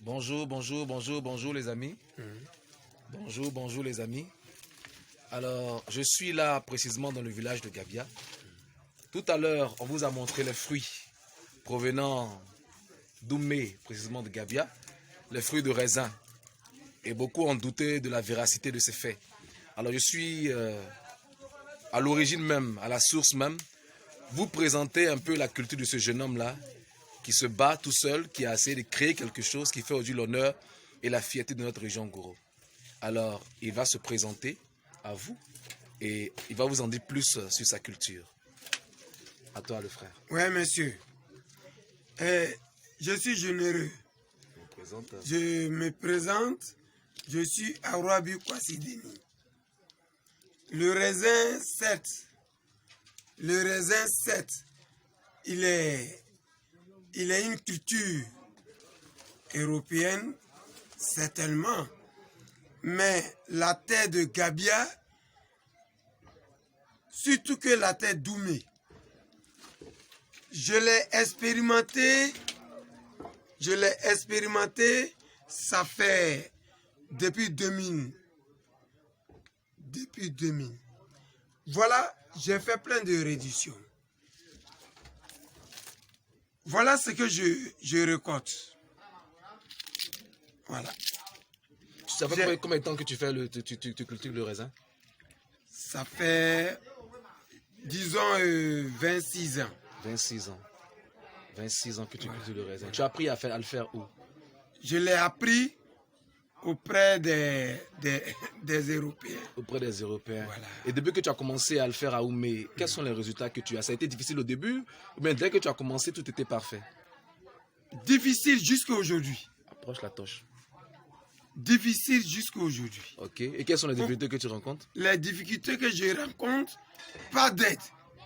Bonjour, bonjour, bonjour, bonjour les amis. Bonjour, bonjour les amis. Alors, je suis là précisément dans le village de Gabia. Tout à l'heure, on vous a montré les fruits provenant d'Oumé, précisément de Gabia, les fruits de raisin. Et beaucoup ont douté de la véracité de ces faits. Alors, je suis à l'origine même, à la source même, vous présenter un peu la culture de ce jeune homme-là, qui se bat tout seul, qui a essayé de créer quelque chose qui fait aujourd'hui l'honneur et la fierté de notre région Goro. Alors, il va se présenter à vous et il va vous en dire plus sur sa culture. À toi, le frère. Oui, monsieur. Je suis généreux. Je me présente. Je suis Aroabi Kwasi-Deni. Le raisin 7, il est une culture européenne, certainement. Mais la terre de Gabia, surtout que la terre d'Oumé, je l'ai expérimenté, ça fait depuis 2000. Voilà, j'ai fait plein de réductions. Voilà ce que je récolte. Voilà. Ça fait combien de temps que tu cultives le raisin? Ça fait, disons, 26 ans. 26 ans. 26 ans que tu cultives le raisin. Tu as appris à le faire où? Je l'ai appris auprès des Européens. Auprès des Européens. Voilà. Et depuis que tu as commencé à le faire à Oumé, quels sont les résultats que tu as? Ça a été difficile au début, mais dès que tu as commencé, tout était parfait? Difficile jusqu'à aujourd'hui. Approche la torche. Difficile jusqu'à aujourd'hui. Ok. Et quelles sont les difficultés que tu rencontres? Les difficultés que je rencontre, pas d'aide.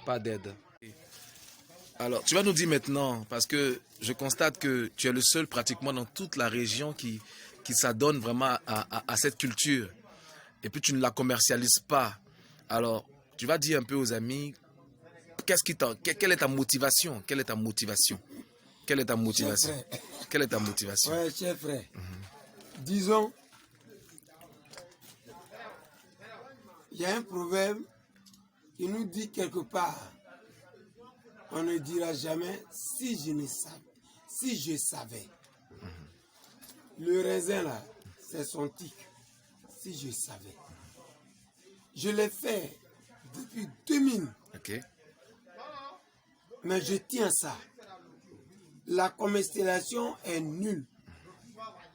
Pas d'aide. Alors, tu vas nous dire maintenant, parce que je constate que tu es le seul pratiquement dans toute la région qui s'adonne vraiment à cette culture. Et puis tu ne la commercialises pas. Alors, tu vas dire un peu aux amis, quelle est ta motivation? Quelle est ta motivation? Quelle est ta motivation? Quelle est ta motivation? Oui, cher frère. Disons, il y a un proverbe qui nous dit quelque part, on ne dira jamais si je savais. Le raisin là, c'est son tic. Si je savais. Je l'ai fait depuis 2000. Ok. Mais je tiens à ça. La commercialisation est nulle.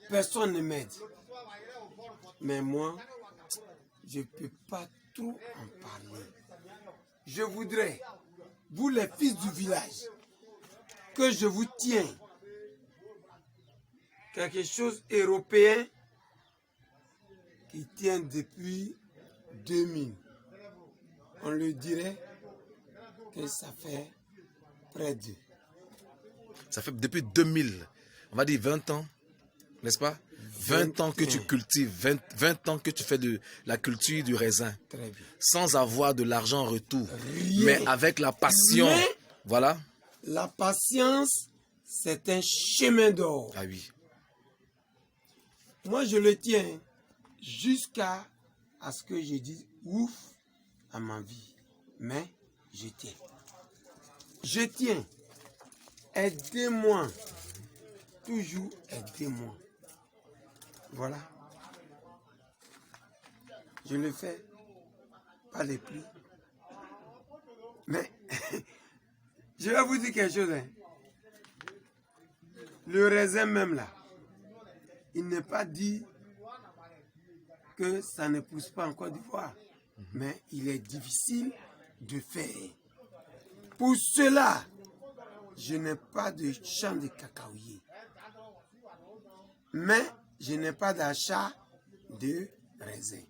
Personne ne m'aide. Mais moi, je ne peux pas trop en parler. Je voudrais, vous les fils du village, que je vous tiens quelque chose européen qui tient depuis 2000. On le dirait que ça fait près de... Ça fait depuis 2000, on va dire 20 ans, n'est-ce pas? 20 ans que tu cultives, 20 ans que tu fais de la culture du raisin. Très bien. Sans avoir de l'argent en retour. Rien. Mais avec la passion. Mais voilà. La patience, c'est un chemin d'or. Ah oui. Moi, je le tiens jusqu'à ce que je dise ouf à ma vie. Mais je tiens. Je tiens. Aidez-moi. Toujours aidez-moi. Voilà. Je le fais. Pas les prix. Mais, je vais vous dire quelque chose. Hein. Le raisin même là, il n'est pas dit que ça ne pousse pas en Côte d'Ivoire. Mais il est difficile de faire. Pour cela, je n'ai pas de champ de cacaoyer. Mais je n'ai pas d'achat de raisin.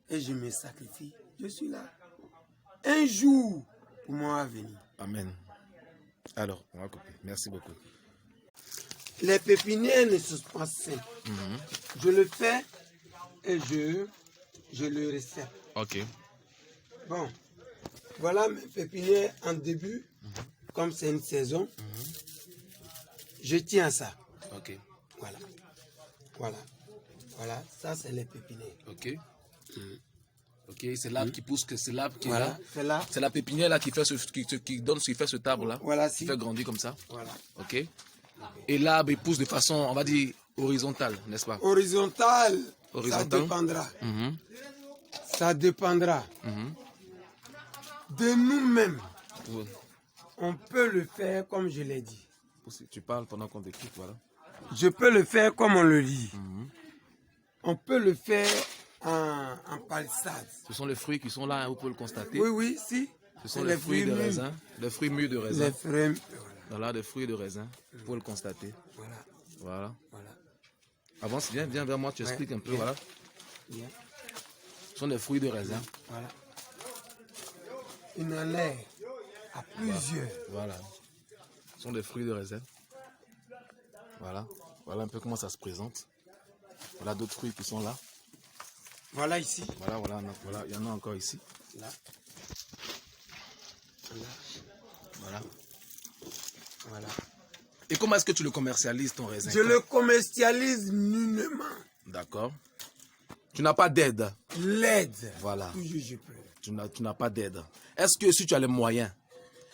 Et je me sacrifie. Je suis là. Un jour, pour moi, venir. Amen. Alors, on va couper. Merci beaucoup. Les pépinières ne sont pas simples. Je le fais et je le récède. Ok. Bon, voilà mes pépinières en début, comme c'est une saison. Je tiens à ça. Ok. Voilà. Voilà. Voilà. Ça, c'est les pépinières. Ok. Ok, c'est l'arbre qui pousse, c'est l'arbre qui est Voilà. là. C'est là. C'est la pépinière là qui fait qui fait cet arbre là. Voilà. Qui fait grandir comme ça. Voilà. Ok. Et l'arbre il pousse de façon, on va dire, horizontale, n'est-ce pas? Horizontal. Ça Horizontal. dépendra. Mhm. Ça dépendra de nous-mêmes. Ouais. On peut le faire comme je l'ai dit. Tu parles pendant qu'on t'écoute, voilà. Je peux le faire comme on le dit. Mhm. On peut le faire en palissade. Ce sont les fruits qui sont là, hein, vous pouvez le constater. Oui, oui, si. Ce sont les fruits de mûrs. raisin, les fruits mûrs de raisin. Les fruits. Voilà, des fruits de raisin, vous pouvez le constater. Voilà. Voilà. Voilà. Avance, viens vers moi, tu expliques un peu, bien. voilà. Bien. Ce sont des fruits de raisin. Voilà. Il en est à plusieurs. Voilà. Ce sont des fruits de raisin. Voilà. Voilà un peu comment ça se présente. Voilà d'autres fruits qui sont là. Voilà ici. Voilà, voilà, voilà. Il y en a encore ici. Là. Là. Voilà. Voilà. Et comment est-ce que tu le commercialises, ton raisin? Je le commercialise nullement. D'accord. Tu n'as pas d'aide. L'aide. Voilà. Toujours je peux. Tu n'as pas d'aide. Est-ce que si tu as les moyens,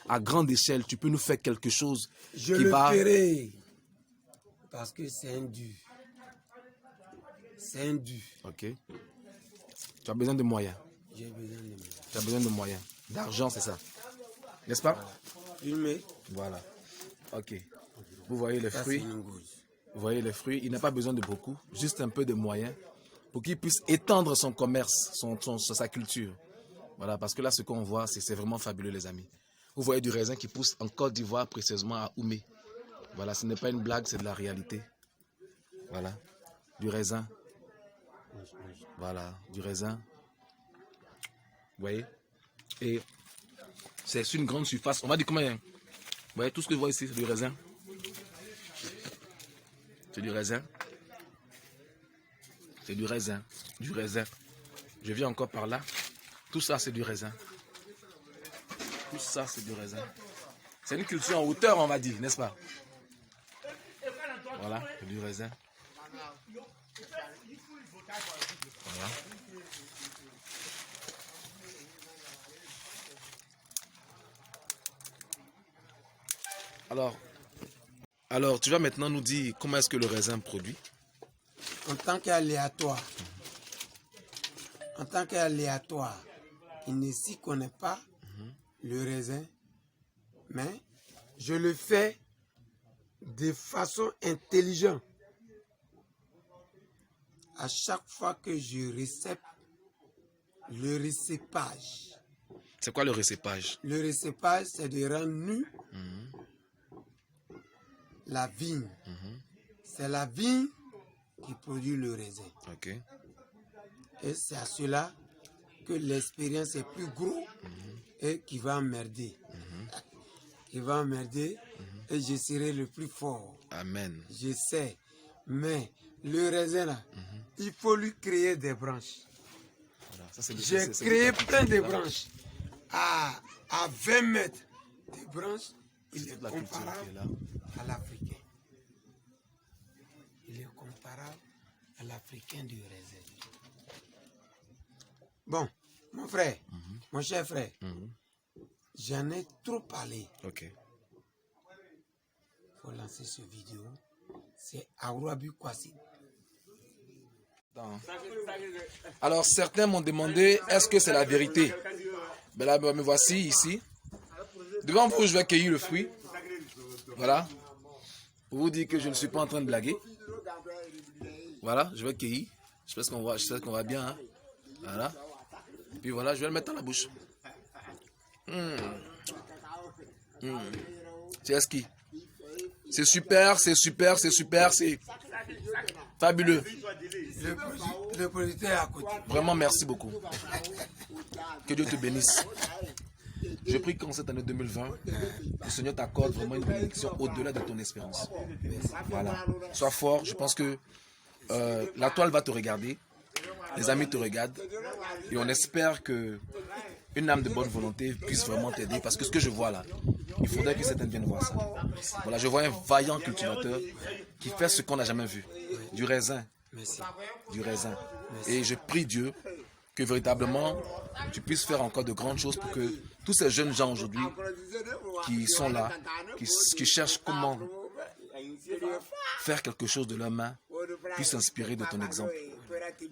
à grande échelle, tu peux nous faire quelque chose Je qui le va... ferai. Parce que c'est un dû. C'est un dû. Ok. Tu as besoin de moyens. J'ai besoin de moi. Tu as besoin de moyens. D'argent, c'est ça. N'est-ce pas? Filmer. Voilà. Ok. Vous voyez les Ça, c'est fruits. une gousse. Vous voyez les fruits. Il n'a pas besoin de beaucoup. Juste un peu de moyens pour qu'il puisse étendre son commerce, sa culture. Voilà. Parce que là, ce qu'on voit, c'est vraiment fabuleux, les amis. Vous voyez du raisin qui pousse en Côte d'Ivoire, précisément à Oumé. Voilà. Ce n'est pas une blague, c'est de la réalité. Voilà. Du raisin. Voilà. Du raisin. Vous voyez? Et c'est sur une grande surface. On va dire combien? Vous voyez tout ce que je vois ici, c'est du raisin. C'est du raisin. C'est du raisin. Du raisin. Je viens encore par là. Tout ça, c'est du raisin. Tout ça, c'est du raisin. C'est une culture en hauteur, on va dire, n'est-ce pas? Voilà, c'est du raisin. Voilà. Alors, tu vas maintenant nous dire comment est-ce que le raisin produit. En tant qu'aléatoire. En tant qu'aléatoire. Il ne s'y connaît pas, le raisin. Mais je le fais de façon intelligente. À chaque fois que je récèpe le récépage. C'est quoi le récépage? Le récépage, c'est de rendre nu la vigne. C'est la vigne qui produit le raisin. Ok. Et c'est à cela que l'expérience est plus gros et qui va emmerder. Qui va emmerder et je serai le plus fort. Amen. Je sais. Mais le raisin là, il faut lui créer des branches. Voilà, ça, J'ai créé plein de branches. À 20 mètres de branches, il est comparable à l'Africain. Il est comparable à l'Africain du raisin. Bon, mon frère, mon cher frère, j'en ai trop parlé. Ok. Il faut lancer cette vidéo. C'est Aurabu Kwasi. Alors, certains m'ont demandé, est-ce que c'est la vérité? Ben là, me voici ici. Devant vous, je vais cueillir le fruit. Voilà. Pour vous dire que je ne suis pas en train de blaguer. Voilà, je vais cueillir. Je sais qu'on va bien. Hein. Voilà. Et puis voilà, je vais le mettre dans la bouche. C'est ski. C'est super, c'est super, c'est super, c'est fabuleux. Le producteur est à côté. Vraiment, merci beaucoup. Que Dieu te bénisse. Je prie qu'en cette année 2020, le Seigneur t'accorde vraiment une bénédiction au-delà de ton espérance. Voilà. Sois fort. Je pense que la toile va te regarder. Les amis te regardent. Et on espère que une âme de bonne volonté puisse vraiment t'aider. Parce que ce que je vois là, il faudrait que certains viennent voir ça. Voilà, je vois un vaillant cultivateur qui fait ce qu'on n'a jamais vu. Du raisin. Merci. Du raisin. Merci. Et je prie Dieu que véritablement tu puisses faire encore de grandes choses pour que tous ces jeunes gens aujourd'hui qui sont là, qui cherchent comment faire quelque chose de leurs mains, puissent s'inspirer de ton exemple.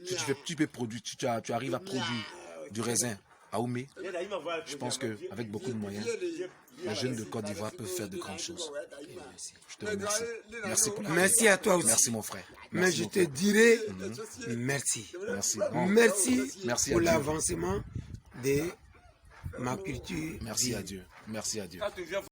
Si tu peux produire, tu arrives à produire du raisin à Oumé, je pense qu'avec beaucoup de moyens, les jeunes de Côte d'Ivoire peuvent faire de grandes choses. Je te remercie. Merci pour la Merci à toi aussi. Merci mon frère. Mais Merci, je mon te frère. dirai merci. Merci. Merci à pour Dieu. l'avancement de ma culture. Merci à Dieu. Merci à Dieu.